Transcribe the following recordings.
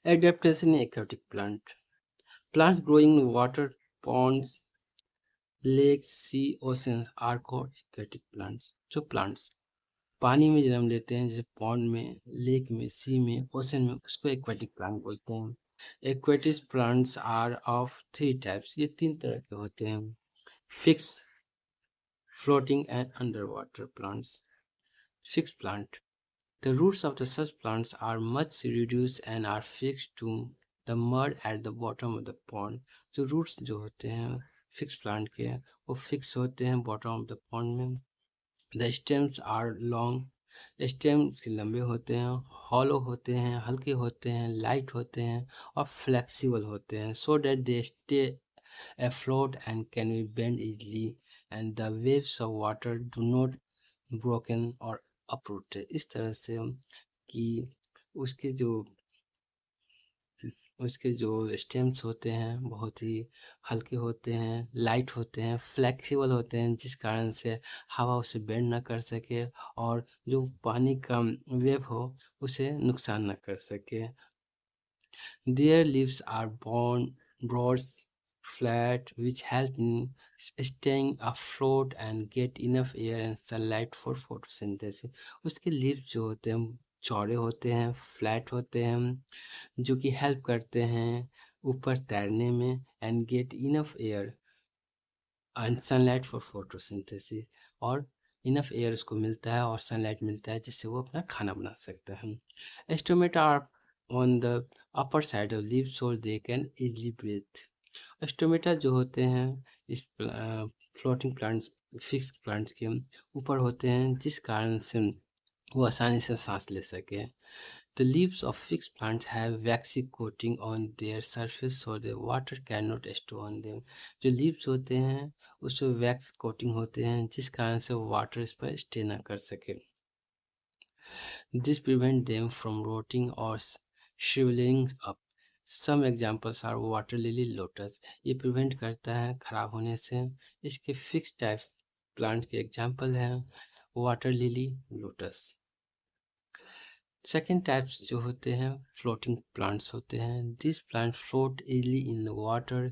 Adaptation in aquatic plant. Plants growing in water, ponds, lakes, sea, oceans are called aquatic plants. जो plants पानी में जन्म लेते हैं, जैसे पॉन्ड में, लेक में, सी में, ओशन में, उसको एक्वेटिक प्लांट बोलते हैं। Aquatic plants are of three types, ये तीन तरह के होते हैं: fix, floating and under water plants. Fix plant, the roots of the such plants are much reduced and are fixed to the mud at the bottom of the pond। जो roots जो होते हैं फिक्स प्लांट के, वो fix होते हैं bottom of the pond में। The stems are long, stems लंबे होते हैं, हॉलो होते हैं, हल्के होते हैं, लाइट होते हैं और फ्लेक्सिबल होते हैं, so that they stay afloat and can be bent easily and the waves of water do not broken or uprooted। इस तरह से कि उसके जो स्टेम्स होते हैं बहुत ही हल्के होते हैं, लाइट होते हैं, फ्लेक्सिबल होते हैं, जिस कारण से हवा उसे बेंड ना कर सके और जो पानी का वेव हो उसे नुकसान ना कर सके। Their leaves are broad, flat, which help in staying afloat and get enough air and sunlight for photosynthesis। उसके लीव्स जो होते हैं चौड़े होते हैं, फ्लैट होते हैं, जो कि हेल्प करते हैं ऊपर तैरने में and get enough air and sunlight for photosynthesis, और इनफ एयर उसको मिलता है और सनलाइट मिलता है जिससे वो अपना खाना बना सकता है। Stomata are on the upper side of leave so they can easily breathe. Stomata जो होते हैं इस फ्लोटिंग प्लांट्स, फिक्स प्लांट्स के ऊपर होते हैं, जिस कारण से वो आसानी से सांस ले सके। The leaves of fixed plants have waxy coating on their surface so the water cannot stay on them। जो leaves होते हैं उस पर वैक्स कोटिंग होते हैं, जिस कारण से वाटर इस पर स्टे ना कर सके। This prevent them from rotting or shriveling up। Some examples are water lily, lotus। ये प्रिवेंट करता है खराब होने से। इसके फिक्स टाइप प्लांट के एग्जाम्पल हैं water lily, lotus. Second types जो होते हैं फ्लोटिंग प्लांट्स होते हैं। This plant float easily in the water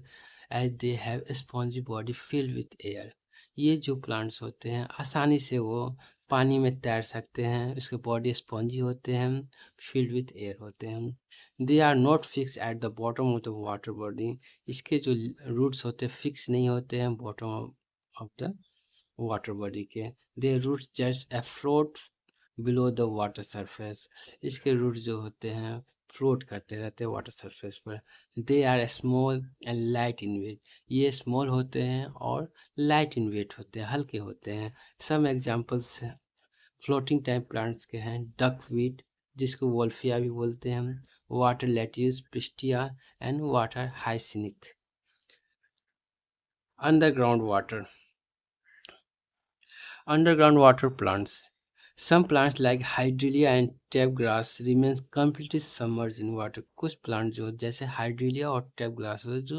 as they have spongy body filled with air. ये जो प्लांट्स होते हैं आसानी से वो पानी में तैर सकते हैं, उसके बॉडी स्पॉन्जी होते हैं, फिल्ड विथ एयर होते हैं। They are not fix at the bottom of the water body. इसके जो रूट्स होते हैं फिक्स नहीं होते हैं bottom of the water body के। They roots just afloat below the water surface. इसके रूट जो होते हैं फ्लोट करते रहते हैं वाटर सरफेस पर। They are small and light in weight. ये स्मॉल होते हैं और लाइट इन वेट होते हैं, हल्के होते हैं। Some examples floating type plants के हैं डकवीट, जिसको वोल्फिया भी बोलते हैं, water lettuce, pistia and water hyacinth. Underground water, underground water plants। Some plants like Hydrelia and tap grass remains completely submerged in water। कुछ प्लांट जो जैसे हाइड्रेलिया और टैप ग्रास जो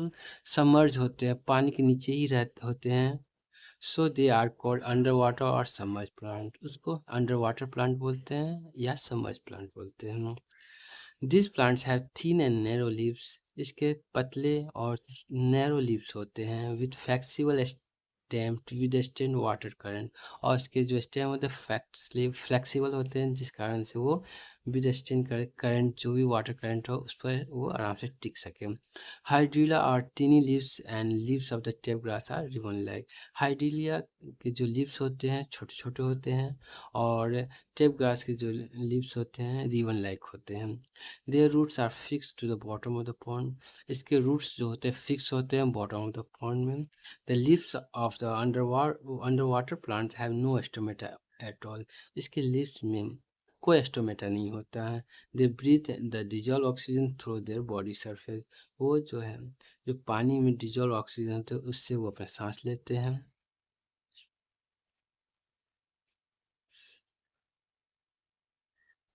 सबमर्ज होते हैं, पानी के नीचे ही रहते होते हैं, so they are called under water और सबमर्ज प्लांट। उसको अंडर वाटर प्लांट बोलते हैं या सबमर्ज प्लांट बोलते हैं। This plants have thin and narrow leaves. इसके पतले और नैरो लीव्स होते हैं with flexible stem to withstand water current. और इसके जो स्टेम होते हैं फ्लेक्सिबल होते हैं, जिस कारण से वो विदस्टैंड करंट, जो भी वाटर करंट हो उस पर वो आराम से टिक सके। Hydrilla are tiny leaves and leaves of the tape grass are ribbon like. Hydrilla के जो लीव्स होते हैं छोटे छोटे होते हैं और टेप ग्रास के जो लीव्स होते हैं रिबन लाइक होते हैं। Their roots are fix to the bottom of the pond. इसके रूट्स जो होते हैं फिक्स होते हैं बॉटम ऑफ द पॉन्ड में। The leaves of the under water plants have no stomata at all. इसके लीव्स में कोई स्टोमेटा नहीं होता है। They breathe the dissolve oxygen through their body surface. वो जो है जो पानी में डिजॉल्व ऑक्सीजन होते हैं उससे वो अपना सांस लेते हैं।